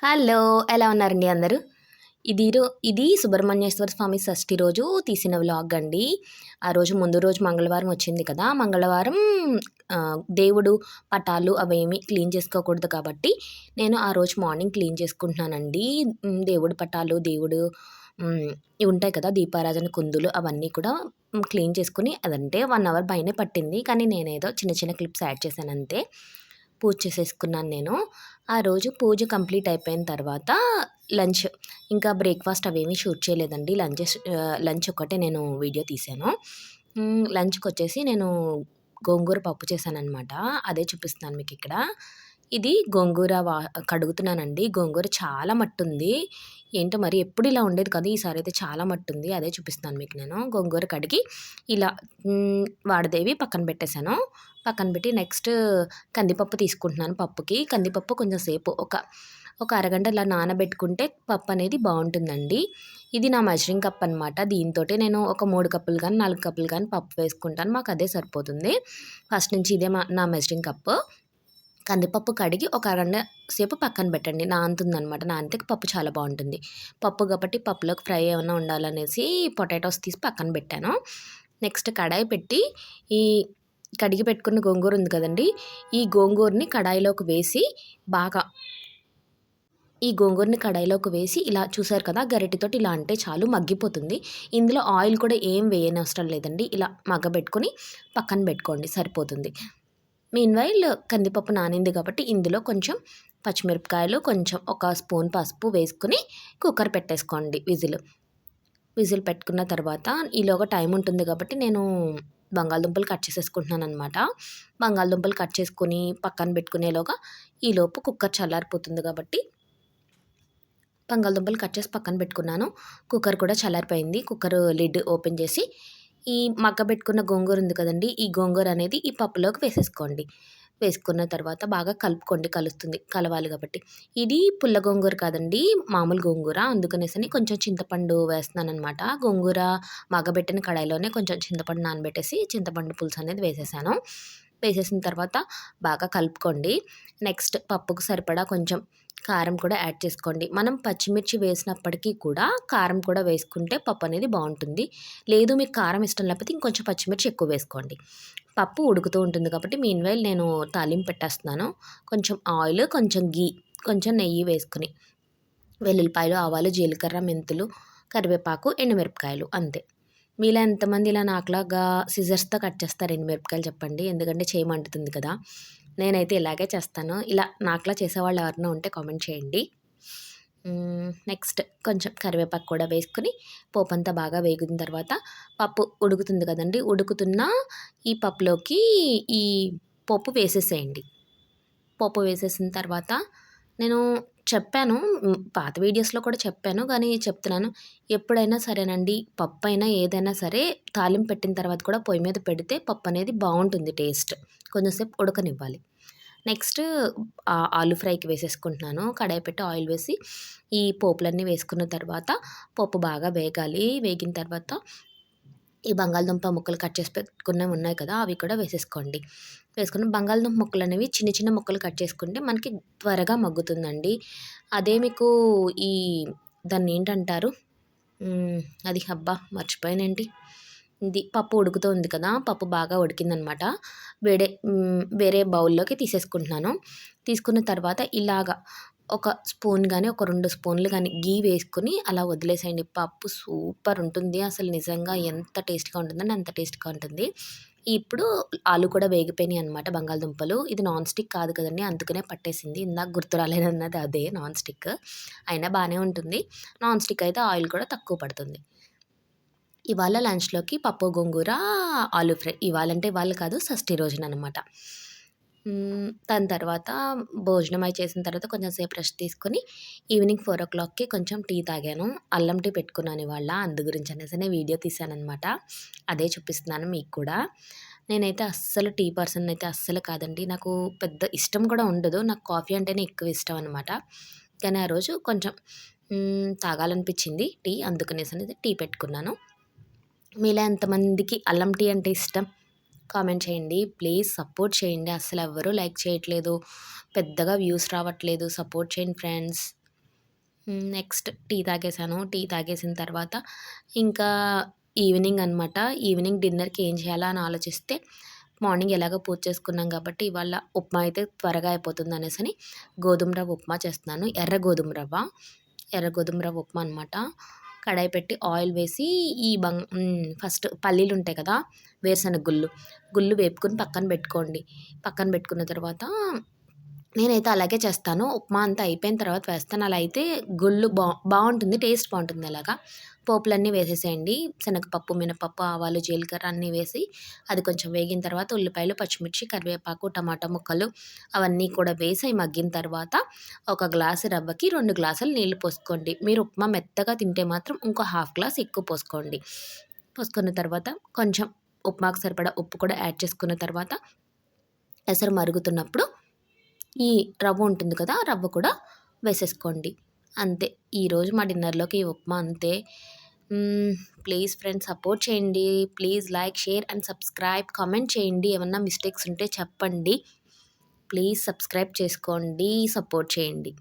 Hello! ఎలా ఉన్నారండి అందరూ? ఇది సుబ్రహ్మణ్యేశ్వర స్వామి షష్ఠి రోజు తీసిన వ్లాగ్ అండి. ఆ రోజు ముందు రోజు మంగళవారం వచ్చింది కదా! మంగళవారం దేవుడు పటాలు అవేమి క్లీన్ చేసుకోకూడదు కాబట్టి, నేను ఆ రోజు మార్నింగ్ క్లీన్ చేసుకుంటున్నానండి. దేవుడి పటాలు, ఇవి ఉంటాయి కదా! దీపారాధన కుందులు అవన్నీ కూడా క్లీన్ చేసుకొని అదంటే 1 అవర్ పైనే పట్టింది. కానీ నేనేదో చిన్న చిన్న క్లిప్స్ యాడ్ చేశానంతే. పూజ చేసేసుకున్నాను నేను. ఆ రోజు పూజ కంప్లీట్ అయిపోయిన తర్వాత లంచ్ ఇంకా బ్రేక్‌ఫాస్ట్ అవేమీ షూట్ చేయలేదండి. లంచ్ ఒక్కటే నేను వీడియో తీశాను. లంచ్‌కొచ్చేసి నేను గోంగూర పప్పు చేశాననమాట. అదే చూపిస్తున్నాను మీకిక్కడ. ఇది గోంగూర కడుగుతున్నానండి. గోంగూర చాలా మట్టుంది. ఏంటో మరి ఎప్పుడు ఇలా ఉండేది కాదు. ఈసారైతే చాలా మట్టుంది. అదే చూపిస్తున్నాను మీకు నేను. గోంగూర కడిగి ఇలా వాడదేవి పక్కన పెట్టేశాను. పక్కన పెట్టి నెక్స్ట్ కందిపప్పు తీసుకుంటున్నాను పప్పుకి. కందిపప్పు కొంచెం సేపు ఒక అరగంట ఇలా నానబెట్టుకుంటే పప్పనేది బావుంటుందండి. ఇది నా మెజరింగ్ కప్ అనమాట. దీనితోటే నేను ఒక 3 కప్పులు గానీ, 4 కప్పులు గానీ పప్పు వేసుకుంటాను. మాకదే సరిపోతుంది. ఫస్ట్ నుంచి ఇదే నా మెజరింగ్ కప్పు. కందిపప్పు కడిగి ఒక అరగంట సేపు పక్కన పెట్టండి. నానుతుందనమాట. నానితే పప్పు చాలా బావుంటుంది. పప్పు కాబట్టి పప్పులోకి ఫ్రై ఏమన్నా ఉండాలనేసి పొటాటోస్ తీసి పక్కన పెట్టాను. నెక్స్ట్ కడాయి పెట్టి ఈ కడిగి పెట్టుకున్న గోంగూర ఉంది కదండీ! ఈ గోంగూరని కడాయిలోకి వేసి బాగా ఇలా చూసారు కదా! గరిటెతోటి ఇలా అంటే చాలు మగ్గిపోతుంది. ఇందులో ఆయిల్ కూడా ఏం వేయనవసరం లేదండి. ఇలా మగ్గబెట్టుకొని పక్కన పెట్టుకోండి సరిపోతుంది. మీన్‌వైల్ కందిపప్పు నానింది కాబట్టి ఇందులో కొంచెం పచ్చిమిరపకాయలు, కొంచెం ఒక స్పూన్ పసుపు వేసుకొని కుక్కర్ పెట్టేసుకోండి విజిల్ పెట్టుకున్న తర్వాత ఈలోగా టైం ఉంటుంది కాబట్టి నేను బంగాళదుంపలు కట్ చేసేసుకుంటున్నాననమాట. బంగాళదుంపలు కట్ చేసుకొని పక్కన పెట్టుకునేలోగా ఈలోపు కుక్కర్ చల్లారిపోతుంది కాబట్టి బంగాళదుంపలు కట్ చేసి పక్కన పెట్టుకున్నాను. కుక్కర్ కూడా చల్లారిపోయింది. కుక్కర్ లిడ్ ఓపెన్ చేసి ఈ మగ్గబెట్టుకున్న గోంగూర ఉంది కదండీ! ఈ గోంగూర అనేది ఈ పప్పులోకి వేసేసుకోండి. వేసుకున్న తర్వాత బాగా కలుపుకోండి. కలవాలి కాబట్టి. ఇది పుల్ల గోంగూర కాదండి. మామూలు గోంగూర. అందుకనేసని కొంచెం చింతపండు వేస్తున్నాననమాట. గోంగూర మగ్గబెట్టిన కడాయిలోనే కొంచెం చింతపండు నానబెట్టేసి చింతపండు పులుసు అనేది వేసేసాను. వేసేసిన తర్వాత బాగా కలుపుకోండి. నెక్స్ట్ పప్పుకు సరిపడా కొంచెం కారం కూడా యాడ్ చేసుకోండి. మనం పచ్చిమిర్చి వేసినప్పటికీ కూడా కారం కూడా వేసుకుంటే పప్పు అనేది బావుంటుంది. లేదు మీకు కారం ఇష్టం లేకపోతే ఇంకొంచెం పచ్చిమిర్చి ఎక్కువ వేసుకోండి. పప్పు ఉడుకుతూ ఉంటుంది కాబట్టి మీన్‌వైల్ నేను తాలింపు పెట్టేస్తున్నాను. కొంచెం ఆయిల్, కొంచెం కొంచెం నెయ్యి వేసుకొని వెల్లుల్లిపాయలు, ఆవాలు, జీలకర్ర, మెంతులు, కరివేపాకు, ఎండుమిరపకాయలు అంతే. మీలో ఎంతమంది ఇలా నాకులాగా సిజర్స్‌తో కట్ చేస్తారు ఎండుమిరపకాయలు చెప్పండి? ఎందుకంటే చేయి మండుతుంది కదా! నేనైతే ఇలాగే చేస్తాను. ఇలా నాకులా చేసేవాళ్ళు ఎవరైనా ఉంటే కామెంట్ చేయండి. నెక్స్ట్ కొంచెం కరివేపాకు కూడా వేసుకొని పోపంతా బాగా వేగిన తర్వాత పప్పు ఉడుకుతుంది కదండీ! ఉడుకుతున్న ఈ పప్పులోకి ఈ పోపు వేసేసేయండి. పోపు వేసేసిన తర్వాత నేను చెప్పాను. పాత వీడియోస్‌లో కూడా చెప్పాను. కానీ చెప్తున్నాను. ఎప్పుడైనా సరేనండి పప్పైనా ఏదైనా సరే తాలింపు పెట్టిన తర్వాత కూడా పొయ్యి మీద పెడితే పప్పనేది బావుంటుంది టేస్ట్. కొంచెం సేపు ఉడకనివ్వాలి. నెక్స్ట్ ఆలు ఫ్రైకి వేసేసుకుంటున్నాను. కడాయి పెట్టి ఆయిల్ వేసి ఈ పోపులన్నీ వేసుకున్న తర్వాత పోపు బాగా వేగాలి. వేగిన తర్వాత ఈ బంగాళదుంప ముక్కలు కట్ చేసి పెట్టుకున్నవి ఉన్నాయి కదా! అవి కూడా వేసేసుకోండి. వేసుకొని బంగాళదుంప ముక్కలనేవి చిన్న చిన్న ముక్కలు కట్ చేసుకుంటే మనకి త్వరగా మగ్గుతుందండి. అదే మీకు ఈ దాన్నేంటంటారు? అది అబ్బా! మర్చిపోయానేంటి? ఇది పప్పు ఉడుకుతూ ఉంది కదా! పప్పు బాగా ఉడికిందనమాట. వేరే బౌల్‌లోకి తీసేసుకుంటున్నాను. తీసుకున్న తర్వాత ఇలాగా ఒక స్పూన్ గాని, ఒక 2 స్పూన్లు గాని వేసుకొని అలా వదిలేసేయండి. పప్పు సూపర్ ఉంటుంది. అసలు నిజంగా ఎంత టేస్ట్‌గా ఉంటుందంటే అంత టేస్ట్‌గా ఉంటుంది. ఇప్పుడు ఆలు కూడా వేగిపోయినాయి అనమాట బంగాళదుంపలు. ఇది నాన్ స్టిక్ కాదు కదండీ! అందుకనే పట్టేసింది. ఇందాక గుర్తు రాలేదన్నది అదే నాన్ స్టిక్. అయినా బానే ఉంటుంది. నాన్ స్టిక్ అయితే ఆయిల్ కూడా తక్కువ పడుతుంది. ఇవాళ లంచ్‌లోకి పప్పు, గోంగూర, ఆలు ఫ్రై. ఇవాళంటే ఇవాళ కాదు షష్ఠి రోజుననమాట. దాని తర్వాత భోజనం అయి చేసిన తర్వాత కొంచెం సేపు రెస్ట్ తీసుకొని ఈవినింగ్ 4:00కి కొంచెం టీ తాగాను. అల్లం టీ పెట్టుకున్నాను ఇవాళ. అందు గురించి అనేసనే వీడియో తీశాననమాట. అదే చూపిస్తున్నాను మీకు కూడా. నేనైతే అస్సలు టీ పర్సన్ అయితే అస్సలు కాదండి. నాకు పెద్ద ఇష్టం కూడా ఉండదు. నాకు కాఫీ అంటేనే ఎక్కువ ఇష్టం అనమాట. కానీ ఆ రోజు కొంచెం తాగాలనిపించింది టీ. అందుకనేసనేది టీ పెట్టుకున్నాను. మీలో ఎంతమందికి అల్లం టీ అంటే ఇష్టం? కామెంట్ చేయండి. ప్లీజ్ సపోర్ట్ చేయండి. అస్సలెవ్వరూ లైక్ చేయట్లేదు. పెద్దగా వ్యూస్ రావట్లేదు. సపోర్ట్ చేయండి ఫ్రెండ్స్. నెక్స్ట్ టీ తాగేసాను. టీ తాగేసిన తర్వాత ఇంకా ఈవినింగ్ అనమాట. ఈవినింగ్ డిన్నర్‌కి ఏం చేయాలా అని ఆలోచిస్తే, మార్నింగ్ ఎలాగో పూజ చేసుకున్నాం కాబట్టి ఇవాళ ఉప్మా అయితే త్వరగా అయిపోతుందనేసని గోధుమ రవ్వ ఉప్మా చేస్తున్నాను. ఎర్ర గోధుమ రవ్వ ఉప్మా అనమాట. కడాయి పెట్టి ఆయిల్ వేసి ఫస్ట్ పల్లీలుంటాయి కదా! వేరుశనగ గుళ్ళు వేపుకొని పక్కన పెట్టుకోండి. పక్కన పెట్టుకున్న తర్వాత నేనైతే అలాగే చేస్తాను. ఉప్మా అంతా అయిపోయిన తర్వాత వేస్తాను. అలా అయితే గుళ్ళు బావుంటుంది. టేస్ట్ బావుంటుంది అలాగా. పోపులన్నీ వేసేసేయండి. శనగపప్పు, మినపప్పు, ఆవాలు, జీలకర్ర అన్నీ వేసి అది కొంచెం వేగిన తర్వాత ఉల్లిపాయలు, పచ్చిమిర్చి, కరివేపాకు, టమాటా ముక్కలు అవన్నీ కూడా వేసి అయి మగ్గిన తర్వాత ఒక గ్లాసు రవ్వకి 2 గ్లాసులు నీళ్లు పోసుకోండి. మీరు ఉప్మా మెత్తగా తింటే మాత్రం ఇంకో హాఫ్ గ్లాస్ ఎక్కువ పోసుకోండి. పోసుకున్న తర్వాత కొంచెం ఉప్మాకు సరిపడా ఉప్పు కూడా యాడ్ చేసుకున్న తర్వాత ఎసరు మరుగుతున్నప్పుడు ఈ రవ్వ ఉంటుంది కదా! రవ్వ కూడా వేసేసుకోండి. అంతే. ఈరోజు మా డిన్నర్‌లోకి ఉప్మా అంతే. ప్లీజ్ ఫ్రెండ్స్ సపోర్ట్ చేయండి. Please like, share and subscribe. Comment చేయండి. ఏమన్నా మిస్టేక్స్ ఉంటే చెప్పండి. ప్లీజ్ సబ్స్క్రైబ్ చేసుకోండి. సపోర్ట్ చేయండి.